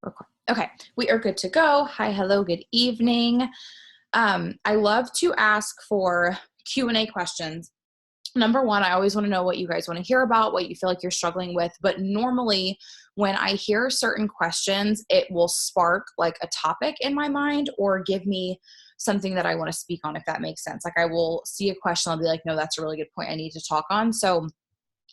Record. Okay, we are good to go. Hi, hello, good evening. I love to ask for Q&A questions. Number one, I always want to know what you guys want to hear about, what you feel like you're struggling with. But normally when I hear certain questions, it will spark like a topic in my mind or give me something that I want to speak on, if that makes sense. Like I will see a question, I'll be like, no, that's a really good point I need to talk on. So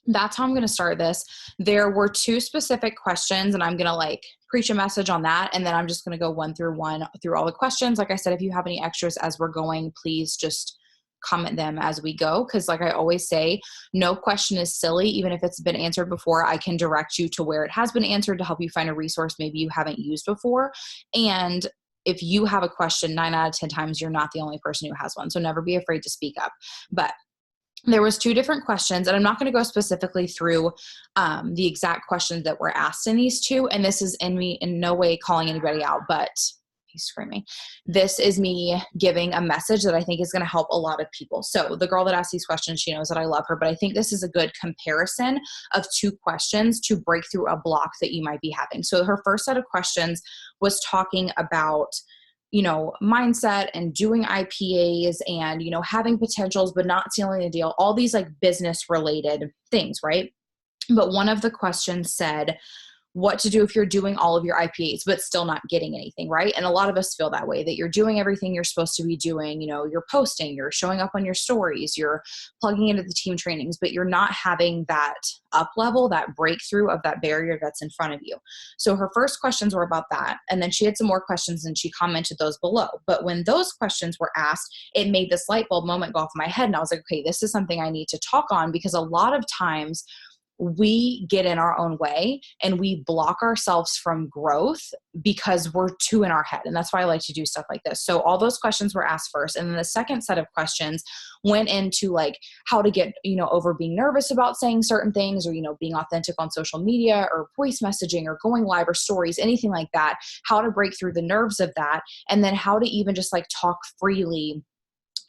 that's how I'm going to start this. There were two specific questions and I'm going to like preach a message on that. And then I'm just going to go one through all the questions. Like I said, if you have any extras as we're going, please just comment them as we go. Cause like I always say, no question is silly. Even if it's been answered before, I can direct you to where it has been answered to help you find a resource maybe you haven't used before. And if you have a question, 9 out of 10 times, you're not the only person who has one. So never be afraid to speak up. But there was two different questions, and I'm not going to go specifically through the exact questions that were asked in these two. And this is in no way calling anybody out, but he's screaming. This is me giving a message that I think is going to help a lot of people. So the girl that asked these questions, she knows that I love her, but I think this is a good comparison of two questions to break through a block that you might be having. So her first set of questions was talking about mindset and doing IPAs and, having potentials, but not sealing the deal, all these like business related things, right? But one of the questions said, what to do if you're doing all of your IPAs, but still not getting anything, right? And a lot of us feel that way, that you're doing everything you're supposed to be doing. You're posting, you're showing up on your stories, you're plugging into the team trainings, but you're not having that up level, that breakthrough of that barrier that's in front of you. So her first questions were about that. And then she had some more questions and she commented those below. But when those questions were asked, it made this light bulb moment go off in my head. And I was like, okay, this is something I need to talk on, because a lot of times we get in our own way and we block ourselves from growth because we're too in our head. And that's why I like to do stuff like this. So all those questions were asked first. And then the second set of questions went into like how to get, over being nervous about saying certain things, or, being authentic on social media or voice messaging or going live or stories, anything like that, how to break through the nerves of that. And then how to even just like talk freely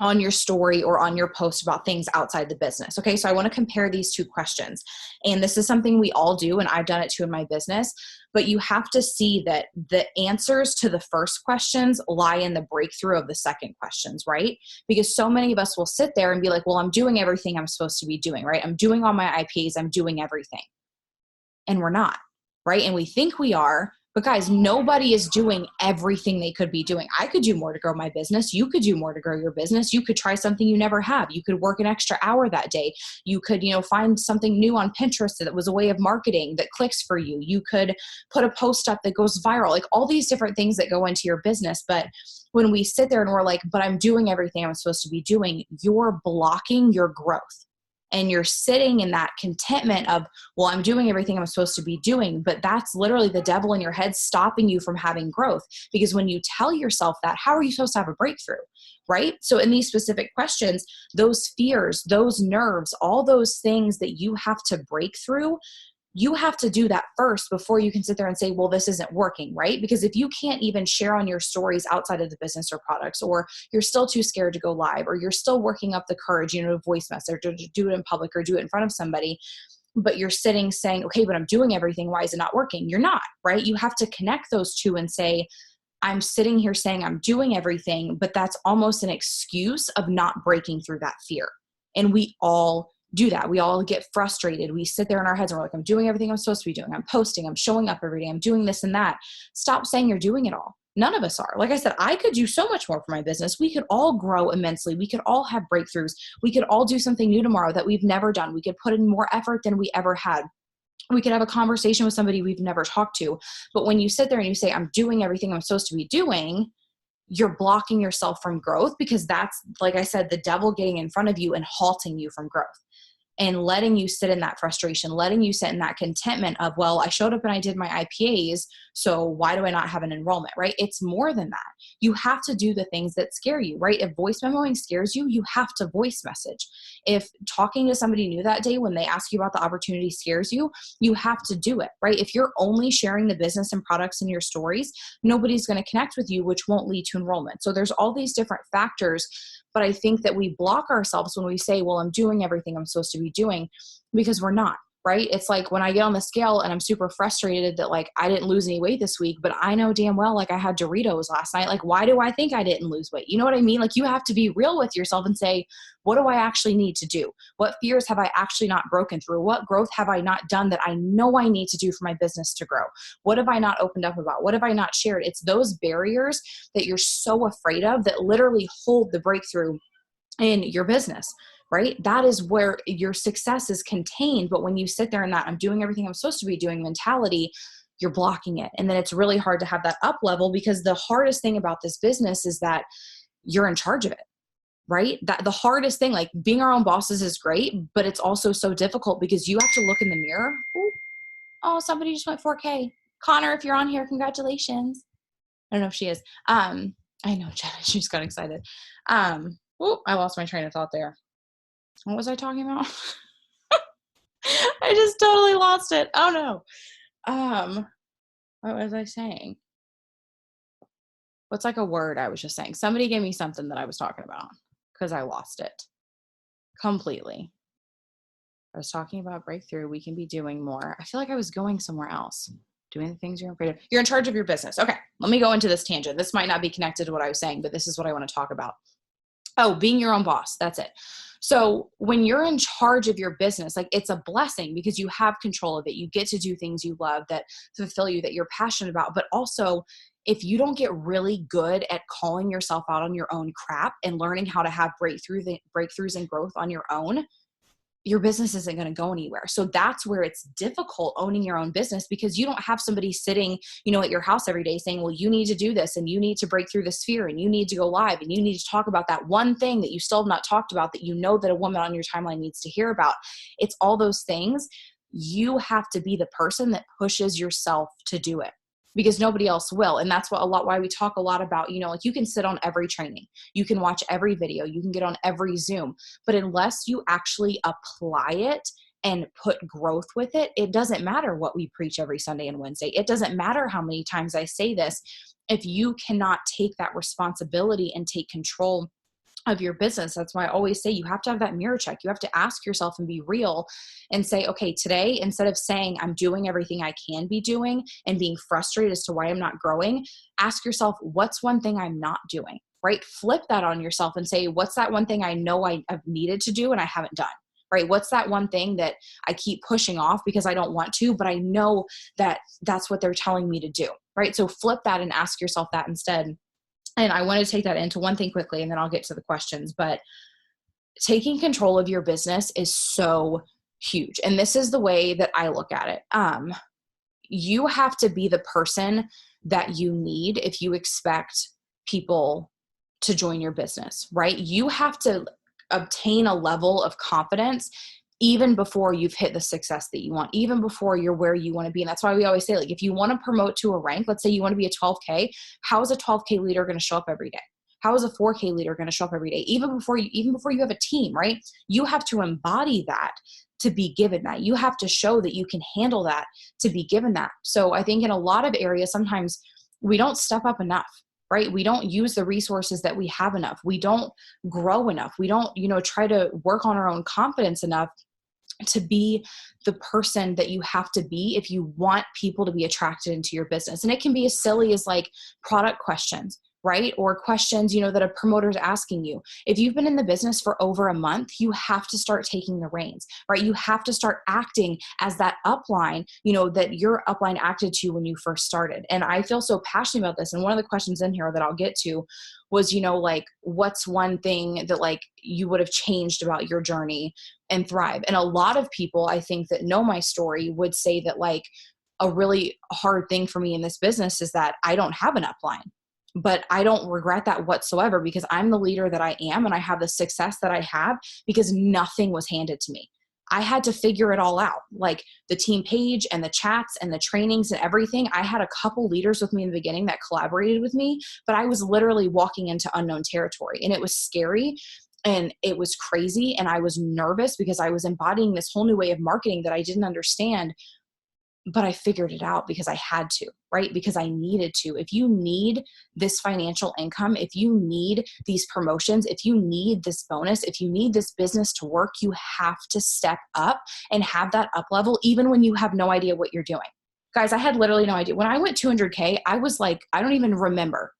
on your story or on your post about things outside the business. Okay. So I want to compare these two questions. And this is something we all do. And I've done it too in my business, but you have to see that the answers to the first questions lie in the breakthrough of the second questions, right? Because so many of us will sit there and be like, well, I'm doing everything I'm supposed to be doing, right? I'm doing all my IPs. I'm doing everything. And we're not, right? And we think we are. But guys, nobody is doing everything they could be doing. I could do more to grow my business. You could do more to grow your business. You could try something you never have. You could work an extra hour that day. You could, find something new on Pinterest that was a way of marketing that clicks for you. You could put a post up that goes viral, like all these different things that go into your business. But when we sit there and we're like, but I'm doing everything I'm supposed to be doing, you're blocking your growth. And you're sitting in that contentment of, well, I'm doing everything I'm supposed to be doing, but that's literally the devil in your head stopping you from having growth. Because when you tell yourself that, how are you supposed to have a breakthrough, right? So in these specific questions, those fears, those nerves, all those things that you have to break through, you have to do that first before you can sit there and say, well, this isn't working, right? Because if you can't even share on your stories outside of the business or products, or you're still too scared to go live, or you're still working up the courage, to voice message or to do it in public or do it in front of somebody, but you're sitting saying, okay, but I'm doing everything. Why is it not working? You're not, right? You have to connect those two and say, I'm sitting here saying I'm doing everything, but that's almost an excuse of not breaking through that fear. And we all do that. We all get frustrated. We sit there in our heads and we're like, I'm doing everything I'm supposed to be doing. I'm posting, I'm showing up every day. I'm doing this and that. Stop saying you're doing it all. None of us are. Like I said, I could do so much more for my business. We could all grow immensely. We could all have breakthroughs. We could all do something new tomorrow that we've never done. We could put in more effort than we ever had. We could have a conversation with somebody we've never talked to. But when you sit there and you say, I'm doing everything I'm supposed to be doing, you're blocking yourself from growth, because that's, like I said, the devil getting in front of you and halting you from growth. And letting you sit in that frustration, letting you sit in that contentment of, well, I showed up and I did my IPAs, so why do I not have an enrollment, right? It's more than that. You have to do the things that scare you, right? If voice memoing scares you, you have to voice message. If talking to somebody new that day when they ask you about the opportunity scares you, you have to do it, right? If you're only sharing the business and products in your stories, nobody's going to connect with you, which won't lead to enrollment. So there's all these different factors. But I think that we block ourselves when we say, well, I'm doing everything I'm supposed to be doing, because we're not, right? It's like when I get on the scale and I'm super frustrated that like I didn't lose any weight this week, but I know damn well like I had Doritos last night. Like, why do I think I didn't lose weight? You know what I mean? Like, you have to be real with yourself and say, what do I actually need to do? What fears have I actually not broken through? What growth have I not done that I know I need to do for my business to grow? What have I not opened up about? What have I not shared? It's those barriers that you're so afraid of that literally hold the breakthrough in your business, right? That is where your success is contained. But when you sit there in that I'm doing everything I'm supposed to be doing mentality, you're blocking it. And then it's really hard to have that up level, because the hardest thing about this business is that you're in charge of it, right? That the hardest thing, like being our own bosses is great, but it's also so difficult because you have to look in the mirror. Ooh, oh, somebody just went 4K. Connor, if you're on here, congratulations. I don't know if she is. I know Jenna, she just got excited. Oh, I lost my train of thought there. What was I talking about? I just totally lost it. Oh no. What was I saying? What's like a word I was just saying? Somebody gave me something that I was talking about because I lost it completely. I was talking about breakthrough. We can be doing more. I feel like I was going somewhere else. Doing the things you're afraid of. You're in charge of your business. Okay, let me go into this tangent. This might not be connected to what I was saying, but this is what I want to talk about. Oh, being your own boss. That's it. So when you're in charge of your business, like, it's a blessing because you have control of it. You get to do things you love that fulfill you, that you're passionate about. But also, if you don't get really good at calling yourself out on your own crap and learning how to have breakthroughs and growth on your own, your business isn't going to go anywhere. So that's where it's difficult owning your own business, because you don't have somebody sitting, at your house every day saying, well, you need to do this and you need to break through this fear and you need to go live and you need to talk about that one thing that you still have not talked about that that a woman on your timeline needs to hear about. It's all those things. You have to be the person that pushes yourself to do it, because nobody else will. And that's why we talk a lot about, like, you can sit on every training, you can watch every video, you can get on every Zoom, but unless you actually apply it and put growth with it, it doesn't matter what we preach every Sunday and Wednesday. It doesn't matter how many times I say this. If you cannot take that responsibility and take control of your business, that's why I always say you have to have that mirror check. You have to ask yourself and be real and say, okay, today, instead of saying I'm doing everything I can be doing and being frustrated as to why I'm not growing, ask yourself, what's one thing I'm not doing, right? Flip that on yourself and say, what's that one thing I know I've needed to do and I haven't done, right? What's that one thing that I keep pushing off because I don't want to, but I know that that's what they're telling me to do, right? So flip that and ask yourself that instead. And I want to take that into one thing quickly, and then I'll get to the questions. But taking control of your business is so huge. And this is the way that I look at it. You have to be the person that you need if you expect people to join your business, right? You have to obtain a level of confidence even before you've hit the success that you want, even before you're where you want to be. And that's why we always say, like, if you want to promote to a rank, let's say you want to be a 12K, how is a 12K leader going to show up every day? How is a 4K leader going to show up every day? Even before you have a team, right? You have to embody that to be given that. You have to show that you can handle that to be given that. So I think in a lot of areas, sometimes we don't step up enough, right? We don't use the resources that we have enough. We don't grow enough. We don't, try to work on our own confidence enough to be the person that you have to be if you want people to be attracted into your business. And it can be as silly as like product questions, right? Or questions, that a promoter's asking you. If you've been in the business for over a month, you have to start taking the reins, right? You have to start acting as that upline, that your upline acted to when you first started. And I feel so passionate about this. And one of the questions in here that I'll get to was, like, what's one thing that like you would have changed about your journey and Thrive? And a lot of people, I think, that know my story would say that like a really hard thing for me in this business is that I don't have an upline. But I don't regret that whatsoever, because I'm the leader that I am and I have the success that I have because nothing was handed to me. I had to figure it all out, like the team page and the chats and the trainings and everything. I had a couple leaders with me in the beginning that collaborated with me, but I was literally walking into unknown territory, and it was scary and it was crazy. And I was nervous because I was embodying this whole new way of marketing that I didn't understand. but I figured it out because I had to, right? Because I needed to. If you need this financial income, if you need these promotions, if you need this bonus, if you need this business to work, you have to step up and have that up level, even when you have no idea what you're doing. Guys, I had literally no idea. When I went 200K, I was like, I don't even remember.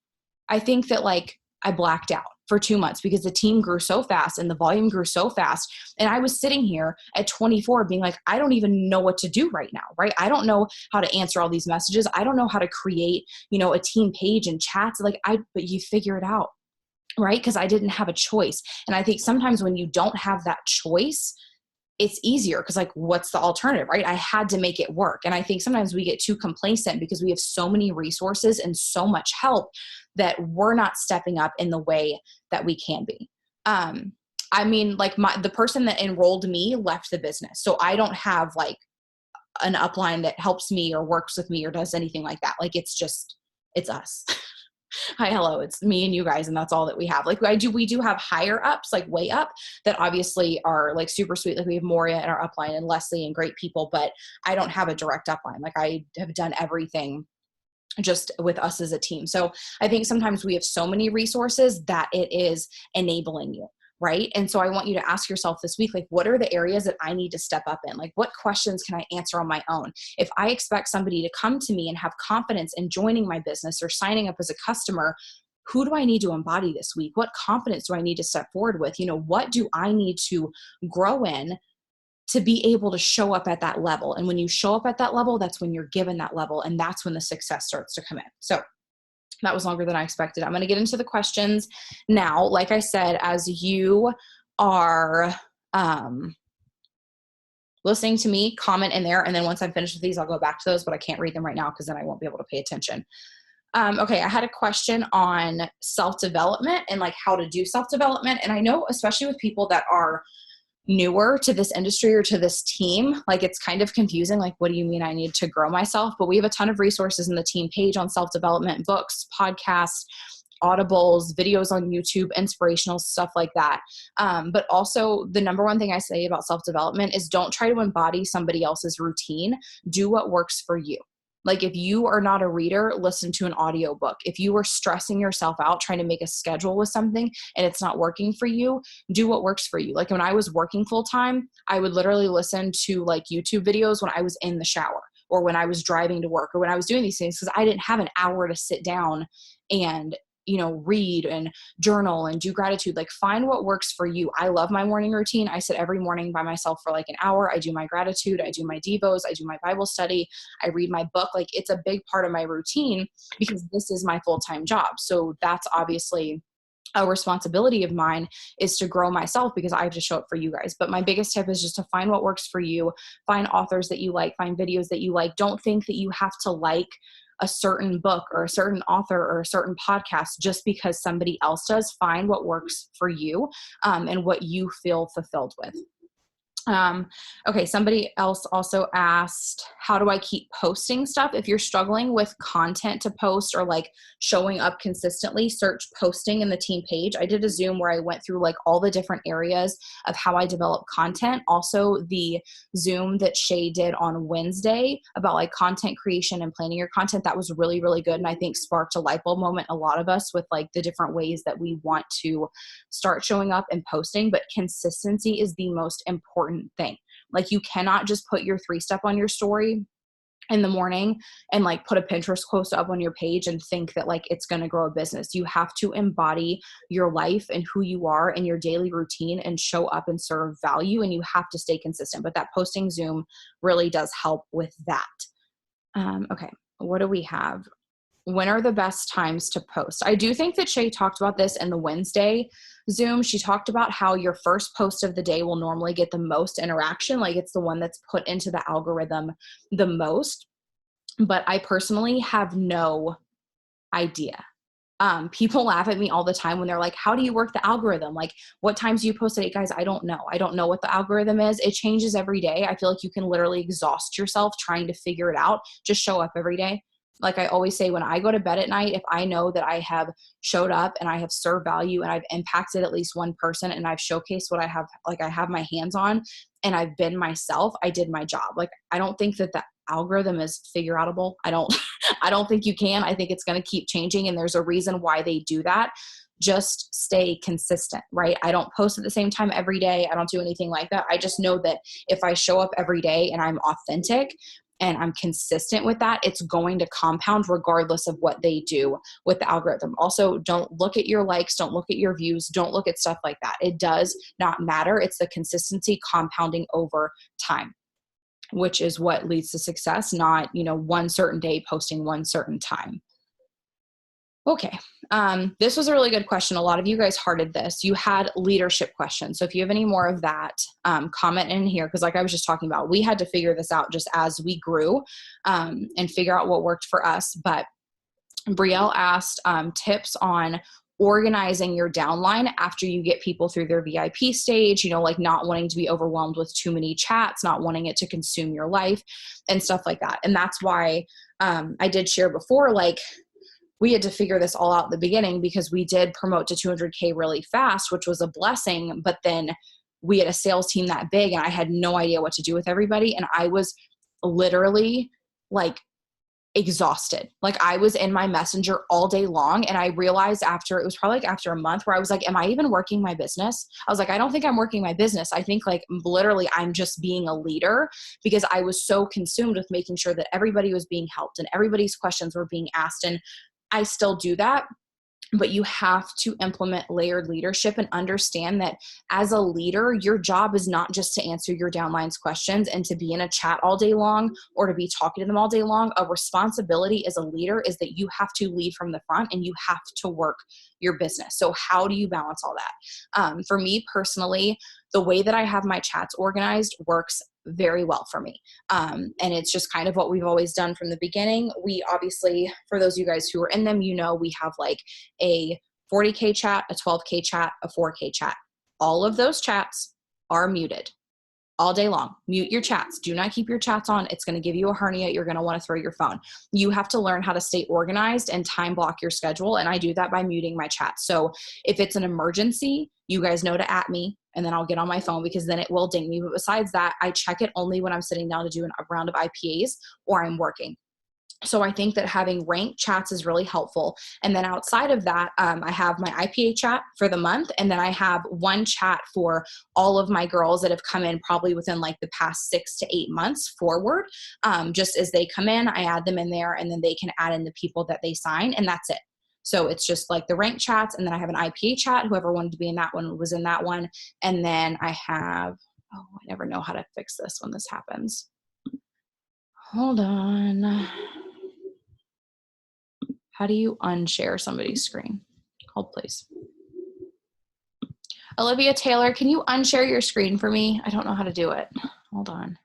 I think that like I blacked out for 2 months because the team grew so fast and the volume grew so fast. And I was sitting here at 24 being like, I don't even know what to do right now, right? I don't know how to answer all these messages. I don't know how to create, a team page and chats. But you figure it out, right? Because I didn't have a choice. And I think sometimes when you don't have that choice, it's easier because like, what's the alternative, right? I had to make it work. And I think sometimes we get too complacent because we have so many resources and so much help that we're not stepping up in the way that we can be. The person that enrolled me left the business. So I don't have like an upline that helps me or works with me or does anything like that. Like, it's us. Hi, hello, it's me and you guys, and that's all that we have. Like we do have higher ups, like way up, that obviously are like super sweet. Like we have Moria in our upline and Leslie and great people, but I don't have a direct upline. Like I have done everything just with us as a team. So I think sometimes we have so many resources that it is enabling you. Right. And so I want you to ask yourself this week, like, what are the areas that I need to step up in? Like, what questions can I answer on my own? If I expect somebody to come to me and have confidence in joining my business or signing up as a customer, who do I need to embody this week? What confidence do I need to step forward with? What do I need to grow in to be able to show up at that level? And when you show up at that level, that's when you're given that level. And that's when the success starts to come in. So that was longer than I expected. I'm going to get into the questions now. Like I said, as you are listening to me, comment in there. And then once I'm finished with these, I'll go back to those, but I can't read them right now because then I won't be able to pay attention. Okay, I had a question on self-development and like how to do self-development. And I know, especially with people that are newer to this industry or to this team, like it's kind of confusing. Like, what do you mean I need to grow myself? But we have a ton of resources in the team page on self-development, books, podcasts, audibles, videos on YouTube, inspirational stuff like that. But also the number one thing I say about self-development is don't try to embody somebody else's routine. Do what works for you. Like if you are not a reader, listen to an audiobook. If you are stressing yourself out trying to make a schedule with something and it's not working for you, do what works for you. Like when I was working full time, I would literally listen to like YouTube videos when I was in the shower or when I was driving to work or when I was doing these things because I didn't have an hour to sit down and read and journal and do gratitude. Like find what works for you. I love my morning routine. I sit every morning by myself for like an hour. I do my gratitude. I do my devos. I do my Bible study. I read my book. Like it's a big part of my routine because this is my full-time job. So that's obviously a responsibility of mine is to grow myself because I have to show up for you guys. But my biggest tip is just to find what works for you, find authors that you like, find videos that you like. Don't think that you have to like a certain book or a certain author or a certain podcast just because somebody else does. Find what works for you and what you feel fulfilled with. Okay, somebody else also asked, how do I keep posting stuff? If you're struggling with content to post or like showing up consistently, search posting in the team page. I did a Zoom where I went through like all the different areas of how I develop content. Also the Zoom that Shay did on Wednesday about like content creation and planning your content, that was really, really good. And I think sparked a light bulb moment, a lot of us with like the different ways that we want to start showing up and posting, but consistency is the most important thing. Like you cannot just put your 3-step on your story in the morning and like put a Pinterest post up on your page and think that like it's going to grow a business. You have to embody your life and who you are in your daily routine and show up and serve value, and you have to stay consistent. But that posting Zoom really does help with that. Okay, what do we have? When are the best times to post? I do think that Shay talked about this in the Wednesday Zoom. She talked about how your first post of the day will normally get the most interaction. Like it's the one that's put into the algorithm the most. But I personally have no idea. People laugh at me all the time when they're like, how do you work the algorithm? Like what times do you post it? Guys, I don't know. I don't know what the algorithm is. It changes every day. I feel like you can literally exhaust yourself trying to figure it out. Just show up every day. Like I always say, when I go to bed at night, if I know that I have showed up and I have served value and I've impacted at least one person and I've showcased what I have, like I have my hands on and I've been myself, I did my job. Like I don't think that algorithm is figure outable. I don't, I don't think you can. I think it's going to keep changing, and there's a reason why they do that. Just stay consistent, right? I don't post at the same time every day. I don't do anything like that. I just know that if I show up every day and I'm authentic and I'm consistent with that, it's going to compound regardless of what they do with the algorithm. Also, don't look at your likes, don't look at your views, don't look at stuff like that. It does not matter. It's the consistency compounding over time, which is what leads to success, not, one certain day posting one certain time. Okay. This was a really good question. A lot of you guys hearted this. You had leadership questions. So if you have any more of that, comment in here. Cause like I was just talking about, we had to figure this out just as we grew, and figure out what worked for us. But Brielle asked, tips on organizing your downline after you get people through their VIP stage, like not wanting to be overwhelmed with too many chats, not wanting it to consume your life and stuff like that. And that's why, I did share before, like, we had to figure this all out at the beginning because we did promote to 200K really fast, which was a blessing. But then we had a sales team that big and I had no idea what to do with everybody. And I was literally like exhausted. Like I was in my messenger all day long. And I realized it was probably like after a month where I was like, am I even working my business? I was like, I don't think I'm working my business. I think like literally I'm just being a leader because I was so consumed with making sure that everybody was being helped and everybody's questions were being asked. And I still do that, but you have to implement layered leadership and understand that as a leader, your job is not just to answer your downline's questions and to be in a chat all day long or to be talking to them all day long. A responsibility as a leader is that you have to lead from the front and you have to work your business. So how do you balance all that? For me personally, the way that I have my chats organized works very well for me. And it's just kind of what we've always done from the beginning. We obviously, for those of you guys who are in them, we have like a 40K chat, a 12K chat, a 4K chat. All of those chats are muted all day long. Mute your chats. Do not keep your chats on. It's going to give you a hernia. You're going to want to throw your phone. You have to learn how to stay organized and time block your schedule. And I do that by muting my chats. So if it's an emergency, you guys know to at me and then I'll get on my phone because then it will ding me. But besides that, I check it only when I'm sitting down to do a round of IPAs or I'm working. So I think that having ranked chats is really helpful. And then outside of that, I have my IPA chat for the month. And then I have one chat for all of my girls that have come in probably within like the past 6 to 8 months forward. Just as they come in, I add them in there and then they can add in the people that they sign and that's it. So it's just like the ranked chats. And then I have an IPA chat. Whoever wanted to be in that one was in that one. And then I have, I never know how to fix this when this happens. Hold on. How do you unshare somebody's screen? Hold, please. Olivia Taylor, can you unshare your screen for me? I don't know how to do it. Hold on.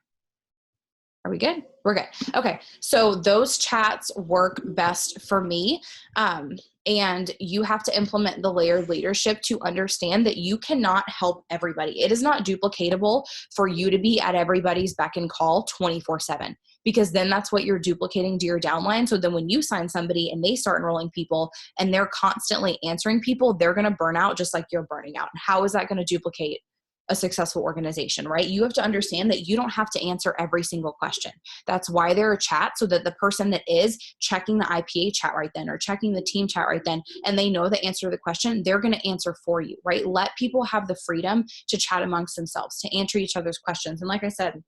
Are we good? We're good. Okay. So those chats work best for me. And you have to implement the layered leadership to understand that you cannot help everybody. It is not duplicatable for you to be at everybody's beck and call 24/7, because then that's what you're duplicating to your downline. So then when you sign somebody and they start enrolling people and they're constantly answering people, they're going to burn out just like you're burning out. How is that going to duplicate a successful organization, right? You have to understand that you don't have to answer every single question. That's why there are chats, so that the person that is checking the IPA chat right then or checking the team chat right then, and they know the answer to the question, they're going to answer for you, right? Let people have the freedom to chat amongst themselves, to answer each other's questions. And like I said,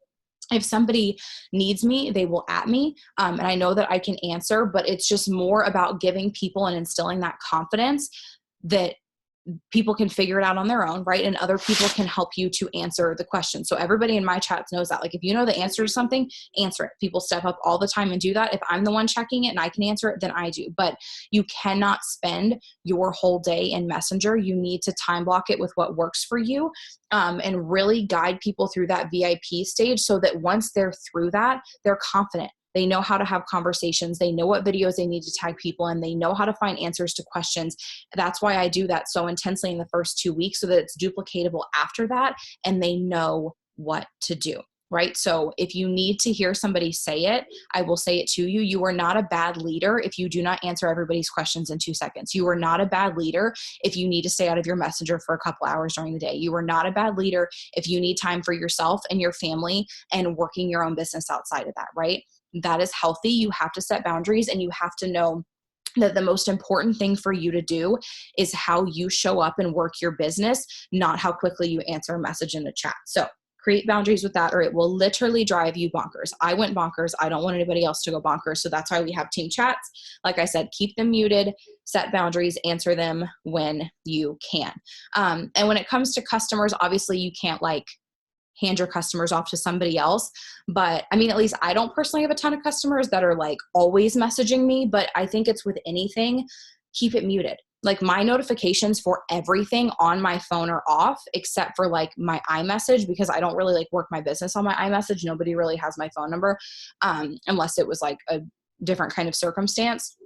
if somebody needs me, they will at me. And I know that I can answer, but it's just more about giving people and instilling that confidence that people can figure it out on their own, right? And other people can help you to answer the question. So everybody in my chats knows that. Like if you know the answer to something, answer it. People step up all the time and do that. If I'm the one checking it and I can answer it, then I do. But you cannot spend your whole day in Messenger. You need to time block it with what works for you, and really guide people through that VIP stage so that once they're through that, they're confident. They know how to have conversations. They know what videos they need to tag people in. They know how to find answers to questions. That's why I do that so intensely in the first 2 weeks so that it's duplicatable after that and they know what to do, right? So if you need to hear somebody say it, I will say it to you. You are not a bad leader if you do not answer everybody's questions in 2 seconds. You are not a bad leader if you need to stay out of your messenger for a couple hours during the day. You are not a bad leader if you need time for yourself and your family and working your own business outside of that, right? that is healthy. You have to set boundaries, and you have to know that the most important thing for you to do is how you show up and work your business, not how quickly you answer a message in the chat. So create boundaries with that, or it will literally drive you bonkers. I went bonkers. I don't want anybody else to go bonkers. So that's why we have team chats. Like I said, keep them muted, set boundaries, answer them when you can. And when it comes to customers, obviously you can't like hand your customers off to somebody else. But I mean, at least I don't personally have a ton of customers that are like always messaging me, but I think it's with anything, keep it muted. Like my notifications for everything on my phone are off, except for like my iMessage, because I don't really like work my business on my iMessage. Nobody really has my phone number, unless it was like a different kind of circumstance.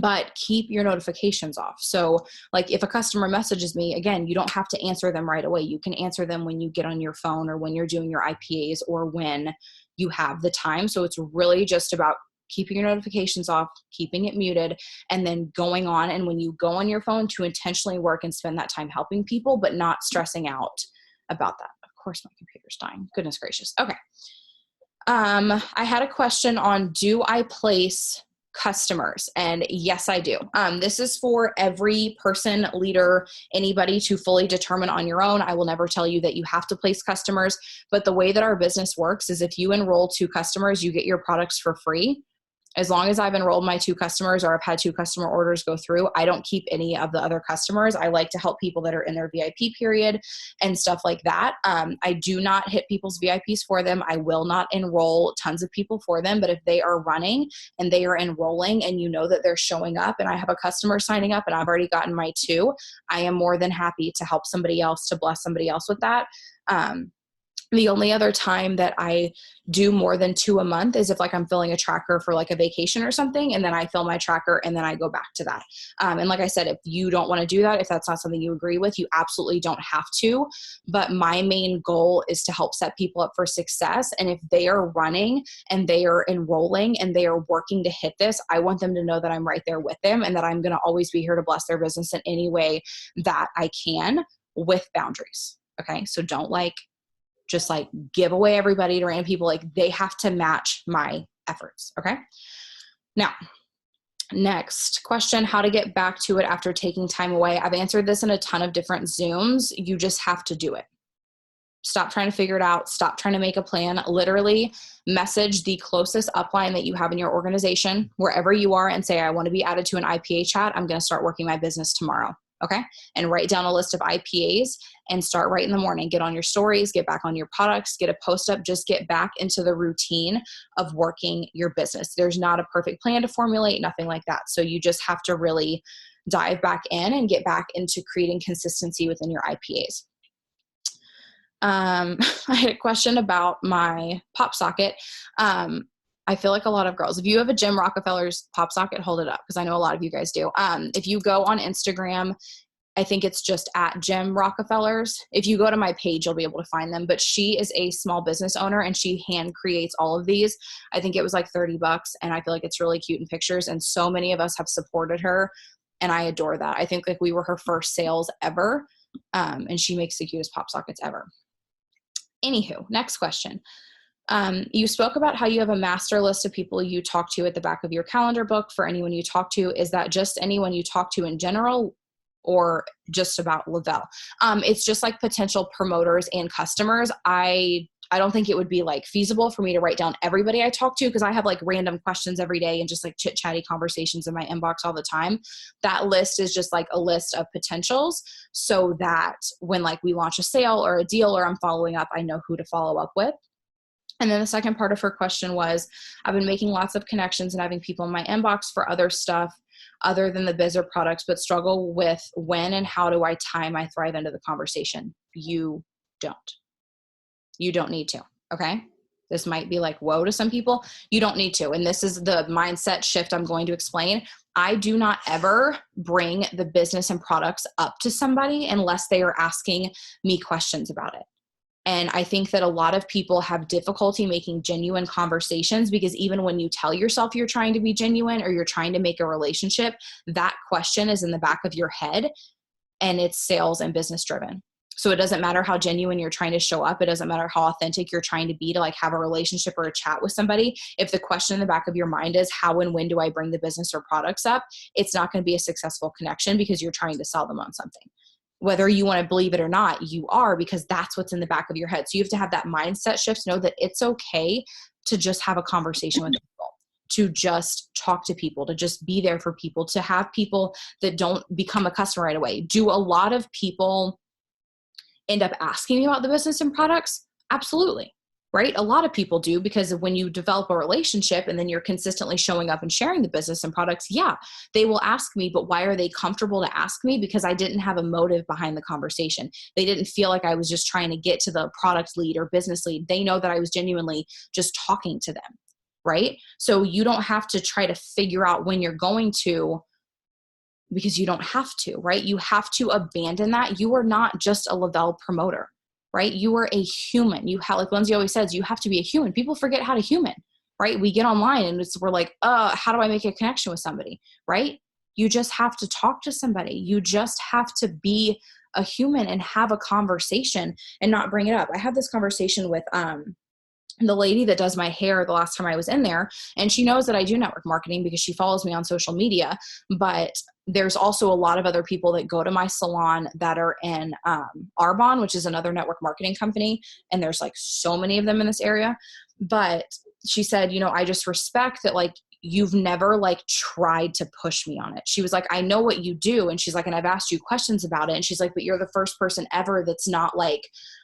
But keep your notifications off. So like if a customer messages me, again, you don't have to answer them right away. You can answer them when you get on your phone or when you're doing your IPAs or when you have the time. So it's really just about keeping your notifications off, keeping it muted, and then going on. And when you go on your phone, to intentionally work and spend that time helping people, but not stressing out about that. Of course, my computer's dying. Goodness gracious. Okay. I had a question on, do I place customers? And yes, I do. This is for every person, leader, anybody to fully determine on your own. I will never tell you that you have to place customers, but the way that our business works is if you enroll 2 customers, you get your products for free. As long as I've enrolled my 2 customers or I've had 2 customer orders go through, I don't keep any of the other customers. I like to help people that are in their VIP period and stuff like that. I do not hit people's VIPs for them. I will not enroll tons of people for them, but if they are running and they are enrolling and you know that they're showing up and I have a customer signing up and I've already gotten my 2, I am more than happy to help somebody else, to bless somebody else with that. The only other time that I do more than 2 a month is if like I'm filling a tracker for like a vacation or something, and then I fill my tracker and then I go back to that. And like I said, if you don't want to do that, if that's not something you agree with, you absolutely don't have to. But my main goal is to help set people up for success. And if they are running and they are enrolling and they are working to hit this, I want them to know that I'm right there with them and that I'm going to always be here to bless their business in any way that I can, with boundaries. Okay. So don't just like give away everybody to random people. Like they have to match my efforts. Okay. Now, next question, how to get back to it after taking time away. I've answered this in a ton of different Zooms. You just have to do it. Stop trying to figure it out. Stop trying to make a plan. Literally message the closest upline that you have in your organization, wherever you are, and say, I want to be added to an IPA chat. I'm going to start working my business tomorrow. Okay. And write down a list of IPAs and start right in the morning. Get on your stories, get back on your products, get a post up, just get back into the routine of working your business. There's not a perfect plan to formulate, nothing like that. So you just have to really dive back in and get back into creating consistency within your IPAs. I had a question about my pop socket. I feel like a lot of girls, if you have a Jim Rockefeller's pop socket, hold it up, because I know a lot of you guys do. If you go on Instagram, I think it's just at Jim Rockefeller's. If you go to my page, you'll be able to find them. But she is a small business owner and she hand creates all of these. I think it was like $30, and I feel like it's really cute in pictures. And so many of us have supported her, and I adore that. I think like we were her first sales ever, and she makes the cutest pop sockets ever. Anywho, next question. You spoke about how you have a master list of people you talk to at the back of your calendar book for anyone you talk to. Is that just anyone you talk to in general, or just about Lavelle? It's just like potential promoters and customers. I don't think it would be like feasible for me to write down everybody I talk to, because I have like random questions every day and just like chit chatty conversations in my inbox all the time. That list is just like a list of potentials, so that when like we launch a sale or a deal or I'm following up, I know who to follow up with. And then the second part of her question was, I've been making lots of connections and having people in my inbox for other stuff other than the biz or products, but struggle with when and how do I tie my Thrive into the conversation. You don't. You don't need to. Okay. This might be like, whoa to some people. You don't need to. And this is the mindset shift I'm going to explain. I do not ever bring the business and products up to somebody unless they are asking me questions about it. And I think that a lot of people have difficulty making genuine conversations, because even when you tell yourself you're trying to be genuine or you're trying to make a relationship, that question is in the back of your head and it's sales and business driven. So it doesn't matter how genuine you're trying to show up. It doesn't matter how authentic you're trying to be to like have a relationship or a chat with somebody. If the question in the back of your mind is how and when do I bring the business or products up, it's not going to be a successful connection because you're trying to sell them on something. Whether you want to believe it or not, you are, because that's what's in the back of your head. So you have to have that mindset shift to know that it's okay to just have a conversation with people, to just talk to people, to just be there for people, to have people that don't become a customer right away. Do a lot of people end up asking you about the business and products? Absolutely. Right? A lot of people do, because when you develop a relationship and then you're consistently showing up and sharing the business and products, yeah, they will ask me, but why are they comfortable to ask me? Because I didn't have a motive behind the conversation. They didn't feel like I was just trying to get to the product lead or business lead. They know that I was genuinely just talking to them. Right? So you don't have to try to figure out when you're going to, because you don't have to, right? You have to abandon that. You are not just a Lavelle promoter, right? You are a human. You have, like Lindsay always says, you have to be a human. People forget how to human, right? We get online and we're like, how do I make a connection with somebody, right? You just have to talk to somebody. You just have to be a human and have a conversation and not bring it up. I had this conversation with, the lady that does my hair the last time I was in there, and she knows that I do network marketing because she follows me on social media, but there's also a lot of other people that go to my salon that are in Arbonne, which is another network marketing company. And there's like so many of them in this area. But she said, I just respect that, like, you've never like tried to push me on it. She was like, I know what you do. And she's like, and I've asked you questions about it. And she's like, but you're the first person ever that's not like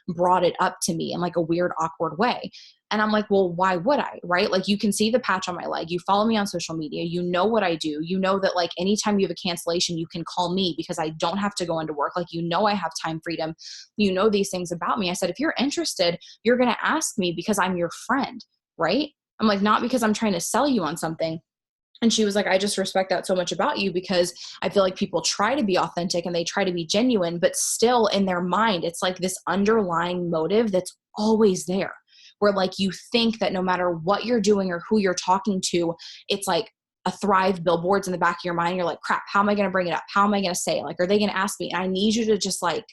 brought it up to me in like a weird, awkward way. And I'm like, well, why would I? Right? Like, you can see the patch on my leg. You follow me on social media. You know what I do. You know that like anytime you have a cancellation, you can call me because I don't have to go into work. Like, I have time freedom. You know these things about me. I said, if you're interested, you're going to ask me because I'm your friend. Right? I'm like, not because I'm trying to sell you on something. And she was like, I just respect that so much about you, because I feel like people try to be authentic and they try to be genuine, but still in their mind, it's like this underlying motive that's always there, where like you think that no matter what you're doing or who you're talking to, it's like a Thrive billboards in the back of your mind. You're like, crap, how am I going to bring it up? How am I going to say it? Like, are they going to ask me? And I need you to just like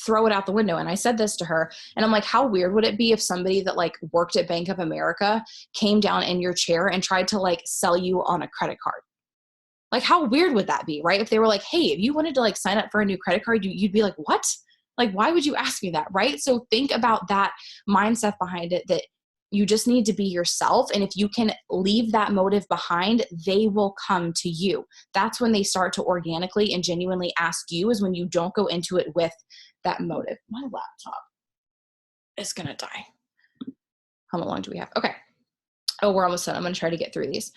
throw it out the window. And I said this to her, and I'm like, how weird would it be if somebody that like worked at Bank of America came down in your chair and tried to like sell you on a credit card? Like, how weird would that be, right? If they were like, hey, if you wanted to like sign up for a new credit card, you'd be like, what? Like, why would you ask me that? Right? So think about that mindset behind it, that you just need to be yourself. And if you can leave that motive behind, they will come to you. That's when they start to organically and genuinely ask you, is when you don't go into it with that motive. My laptop is going to die. How long do we have? Okay. Oh, we're almost done. I'm going to try to get through these.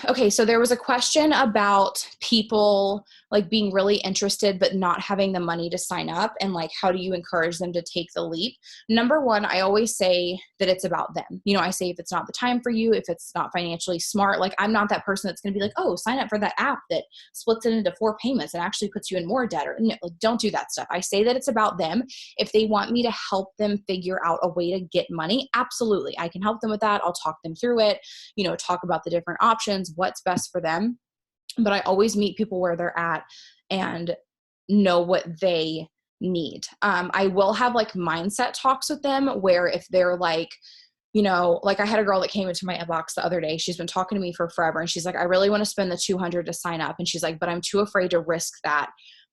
Okay, so there was a question about people like being really interested but not having the money to sign up, and like how do you encourage them to take the leap? Number one, I always say that it's about them. I say if it's not the time for you, if it's not financially smart, like I'm not that person that's going to be like, oh, sign up for that app that splits it into 4 payments and actually puts you in more debt. Or no, like, don't do that stuff. I say that it's about them. If they want me to help them figure out a way to get money, absolutely, I can help them with that. I'll talk them through it, talk about the different options, what's best for them. But I always meet people where they're at and know what they need. I will have like mindset talks with them where if they're like, like I had a girl that came into my inbox the other day. She's been talking to me for forever. And she's like, I really want to spend the $200 to sign up. And she's like, but I'm too afraid to risk that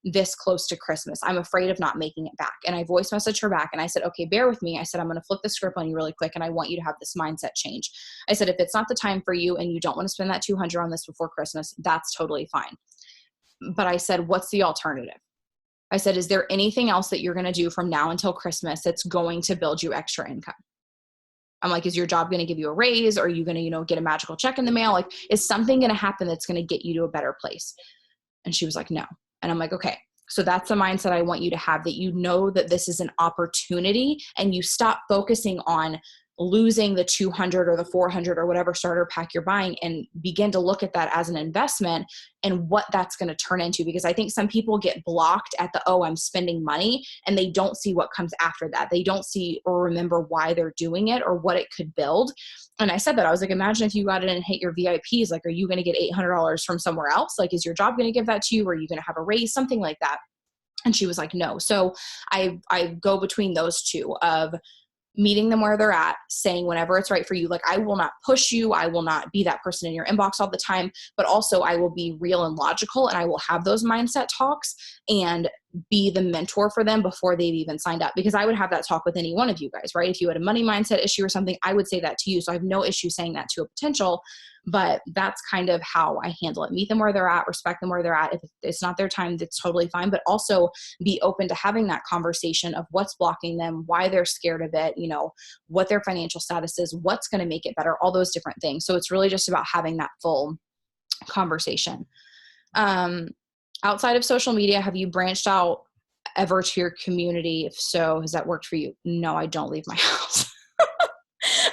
this close to Christmas. I'm afraid of not making it back. And I voice messaged her back and I said, okay, bear with me. I said, I'm going to flip the script on you really quick. And I want you to have this mindset change. I said, if it's not the time for you and you don't want to spend that $200 on this before Christmas, that's totally fine. But I said, what's the alternative? I said, is there anything else that you're going to do from now until Christmas that's going to build you extra income? I'm like, is your job going to give you a raise? Or are you going to, get a magical check in the mail? Like, is something going to happen that's going to get you to a better place? And she was like, no. And I'm like, okay, so that's the mindset I want you to have, that you know that this is an opportunity and you stop focusing on losing the 200 or the 400 or whatever starter pack you're buying, and begin to look at that as an investment and what that's going to turn into. Because I think some people get blocked at the, oh, I'm spending money, and they don't see what comes after that. They don't see or remember why they're doing it or what it could build. And I said that, I was like, imagine if you got in and hit your VIPs, like, are you going to get $800 from somewhere else? Like, is your job going to give that to you? Or are you going to have a raise? Something like that. And she was like, no. So I go between those two of meeting them where they're at, saying whenever it's right for you, like, I will not push you. I will not be that person in your inbox all the time, but also I will be real and logical, and I will have those mindset talks and be the mentor for them before they've even signed up. Because I would have that talk with any one of you guys, right? If you had a money mindset issue or something, I would say that to you. So I have no issue saying that to a potential, but that's kind of how I handle it. Meet them where they're at, respect them where they're at. If it's not their time, that's totally fine, but also be open to having that conversation of what's blocking them, why they're scared of it, what their financial status is, what's going to make it better, all those different things. So it's really just about having that full conversation. Outside of social media, have you branched out ever to your community? If so, has that worked for you? No, I don't leave my house.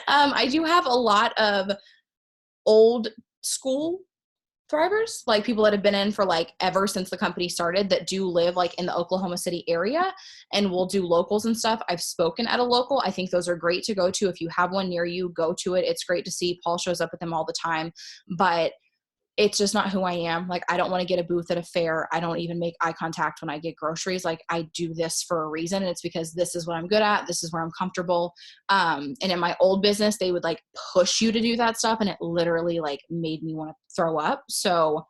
I do have a lot of old school thrivers, like people that have been in for like ever since the company started, that do live like in the Oklahoma City area and will do locals and stuff. I've spoken at a local. I think those are great to go to. If you have one near you, go to it. It's great to see. Paul shows up with them all the time, but it's just not who I am. Like, I don't want to get a booth at a fair. I don't even make eye contact when I get groceries. Like, I do this for a reason. And it's because this is what I'm good at. This is where I'm comfortable. And in my old business, they would like push you to do that stuff. And it literally like made me want to throw up. So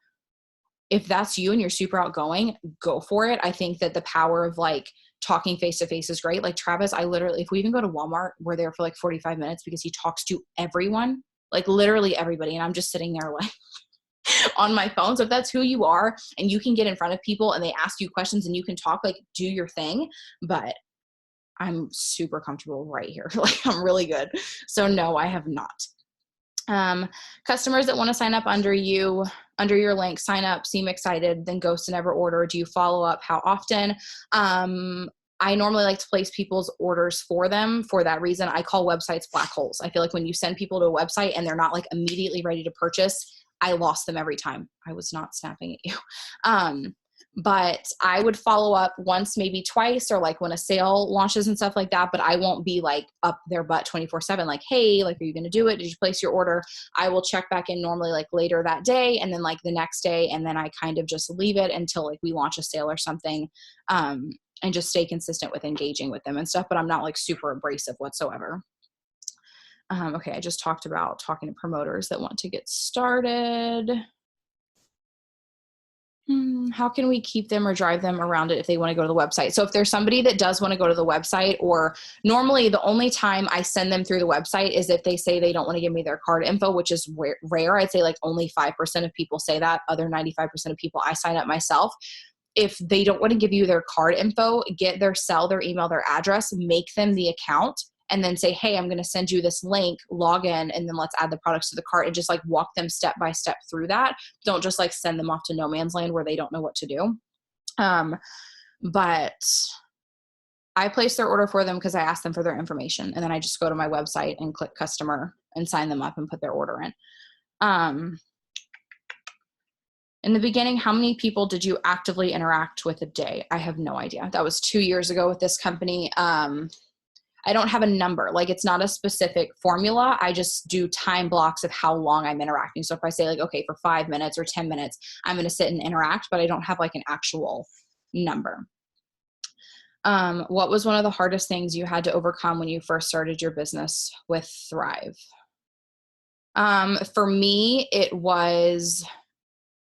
if that's you and you're super outgoing, go for it. I think that the power of like talking face to face is great. Like Travis, I literally, if we even go to Walmart, we're there for like 45 minutes because he talks to everyone, like literally everybody. And I'm just sitting there like, on my phone. So if that's who you are and you can get in front of people and they ask you questions and you can talk, like, do your thing. But I'm super comfortable right here. Like, I'm really good. So no, I have not. Customers that want to sign up under your link, sign up, seem excited, then ghost and never order. Do you follow up? How often? I normally like to place people's orders for them. For that reason, I call websites black holes. I feel like when you send people to a website and they're not like immediately ready to purchase, I lost them every time. I was not snapping at you. But I would follow up once, maybe twice, or like when a sale launches and stuff like that, but I won't be like up their butt 24/7. Like, hey, like, are you going to do it? Did you place your order? I will check back in normally like later that day and then like the next day. And then I kind of just leave it until like we launch a sale or something. And just stay consistent with engaging with them and stuff, but I'm not like super abrasive whatsoever. Okay, I just talked about talking to promoters that want to get started. How can we keep them or drive them around it if they want to go to the website? So if there's somebody that does want to go to the website, or normally the only time I send them through the website is if they say they don't want to give me their card info, which is rare. I'd say like only 5% of people say that. Other 95% of people, I sign up myself. If they don't want to give you their card info, get their cell, their email, their address, make them the account, and then say, hey, I'm going to send you this link, log in, and then let's add the products to the cart, and just like walk them step by step through that. Don't just like send them off to no man's land where they don't know what to do. But I place their order for them because I ask them for their information, and then I just go to my website and click customer and sign them up and put their order in. In the beginning, how many people did you actively interact with a day? I have no idea. That was 2 years ago with this company. I don't have a number. Like, it's not a specific formula. I just do time blocks of how long I'm interacting. So if I say like, okay, for 5 minutes or 10 minutes, I'm going to sit and interact, but I don't have like an actual number. What was one of the hardest things you had to overcome when you first started your business with Thrive? For me, it was,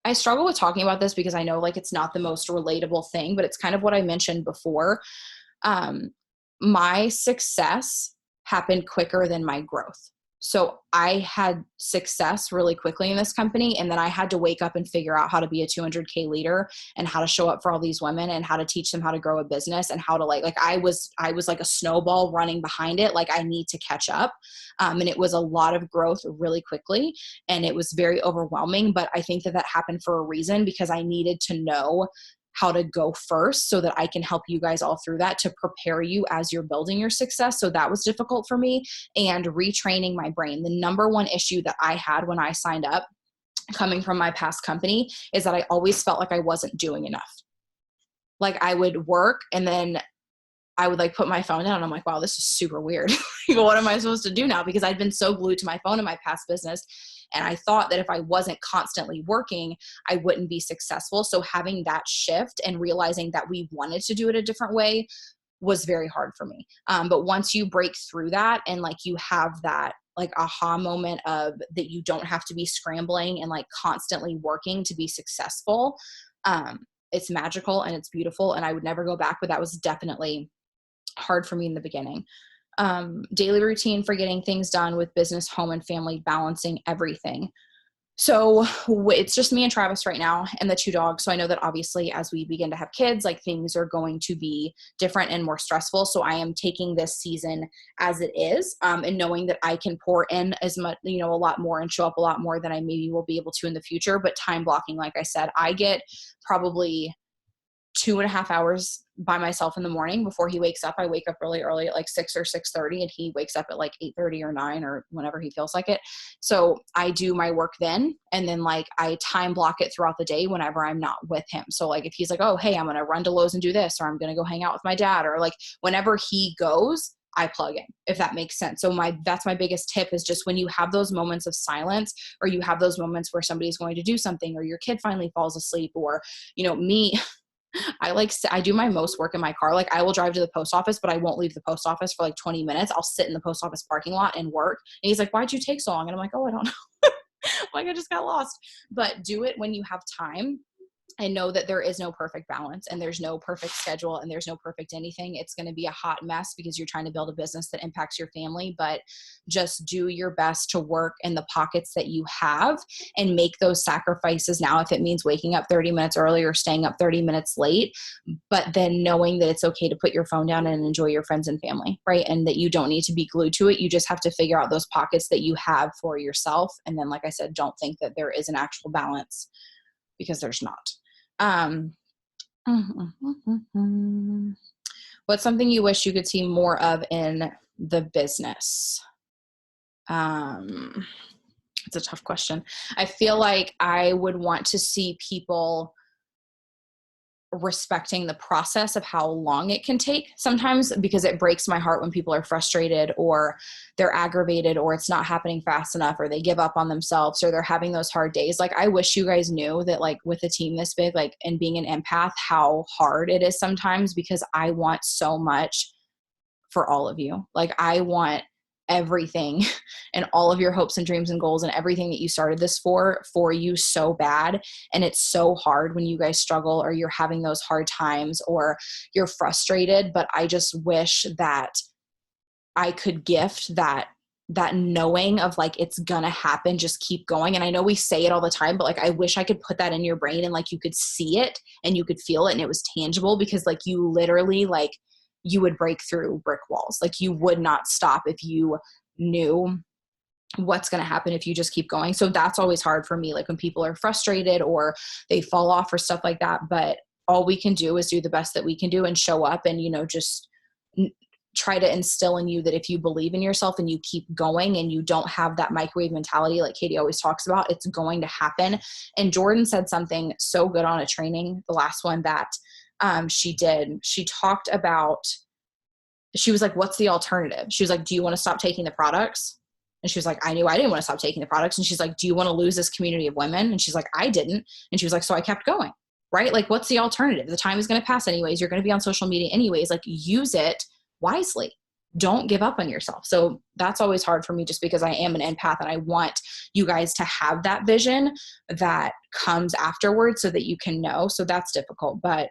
I struggle with talking about this because I know like it's not the most relatable thing, but it's kind of what I mentioned before. My success happened quicker than my growth. So I had success really quickly in this company. And then I had to wake up and figure out how to be a 200K leader and how to show up for all these women and how to teach them how to grow a business and how to like I was like a snowball running behind it. Like, I need to catch up. And it was a lot of growth really quickly, and it was very overwhelming. But I think that happened for a reason, because I needed to know how to go first so that I can help you guys all through that to prepare you as you're building your success. So that was difficult for me, and retraining my brain. The number one issue that I had when I signed up, coming from my past company, is that I always felt like I wasn't doing enough. Like, I would work and then I would like put my phone down and I'm like, wow, this is super weird. What am I supposed to do now? Because I'd been so glued to my phone in my past business. And I thought that if I wasn't constantly working, I wouldn't be successful. So having that shift and realizing that we wanted to do it a different way was very hard for me. But once you break through that and like you have that like aha moment of that you don't have to be scrambling and like constantly working to be successful, it's magical and it's beautiful. And I would never go back, but that was definitely hard for me in the beginning. Daily routine for getting things done with business, home, and family, balancing everything. So it's just me and Travis right now and the 2 dogs. So I know that obviously as we begin to have kids, like things are going to be different and more stressful. So I am taking this season as it is, and knowing that I can pour in as much, a lot more and show up a lot more than I maybe will be able to in the future. But time blocking, like I said, I get probably 2.5 hours by myself in the morning before he wakes up. I wake up really early at like 6 or 6:30 and he wakes up at like 8:30 or 9 or whenever he feels like it. So I do my work then. And then like I time block it throughout the day whenever I'm not with him. So like if he's like, oh, hey, I'm going to run to Lowe's and do this, or I'm going to go hang out with my dad, or like whenever he goes, I plug in, if that makes sense. So that's my biggest tip is just when you have those moments of silence, or you have those moments where somebody's going to do something, or your kid finally falls asleep, or, me, I do my most work in my car. Like I will drive to the post office, but I won't leave the post office for like 20 minutes. I'll sit in the post office parking lot and work. And he's like, why'd you take so long? And I'm like, oh, I don't know. Like I just got lost. But do it when you have time. And know that there is no perfect balance and there's no perfect schedule and there's no perfect anything. It's going to be a hot mess because you're trying to build a business that impacts your family, but just do your best to work in the pockets that you have and make those sacrifices now. If it means waking up 30 minutes early or staying up 30 minutes late, but then knowing that it's okay to put your phone down and enjoy your friends and family, right? And that you don't need to be glued to it. You just have to figure out those pockets that you have for yourself. And then, like I said, don't think that there is an actual balance because there's not. What's something you wish you could see more of in the business? It's a tough question. I feel like I would want to see people respecting the process of how long it can take sometimes, because it breaks my heart when people are frustrated or they're aggravated or it's not happening fast enough or they give up on themselves or they're having those hard days. Like I wish you guys knew that like with a team this big, like, and being an empath, how hard it is sometimes, because I want so much for all of you. Like I want everything and all of your hopes and dreams and goals and everything that you started this for you so bad. And it's so hard when you guys struggle or you're having those hard times or you're frustrated. But I just wish that I could gift that knowing of like, it's gonna happen, just keep going. And I know we say it all the time, but like, I wish I could put that in your brain and like, you could see it and you could feel it and it was tangible, because like you literally like, you would break through brick walls. Like you would not stop if you knew what's going to happen if you just keep going. So that's always hard for me. Like when people are frustrated or they fall off or stuff like that, but all we can do is do the best that we can do and show up and, just try to instill in you that if you believe in yourself and you keep going and you don't have that microwave mentality, like Katie always talks about, it's going to happen. And Jordan said something so good on a training, the last one that she did. She talked about, she was like, what's the alternative? She was like, do you want to stop taking the products? And she was like, I knew I didn't want to stop taking the products. And she's like, do you want to lose this community of women? And she's like, I didn't. And she was like, so I kept going, right? Like, what's the alternative? The time is going to pass anyways. You're going to be on social media anyways. Like, use it wisely. Don't give up on yourself. So that's always hard for me, just because I am an empath and I want you guys to have that vision that comes afterwards so that you can know. So that's difficult, but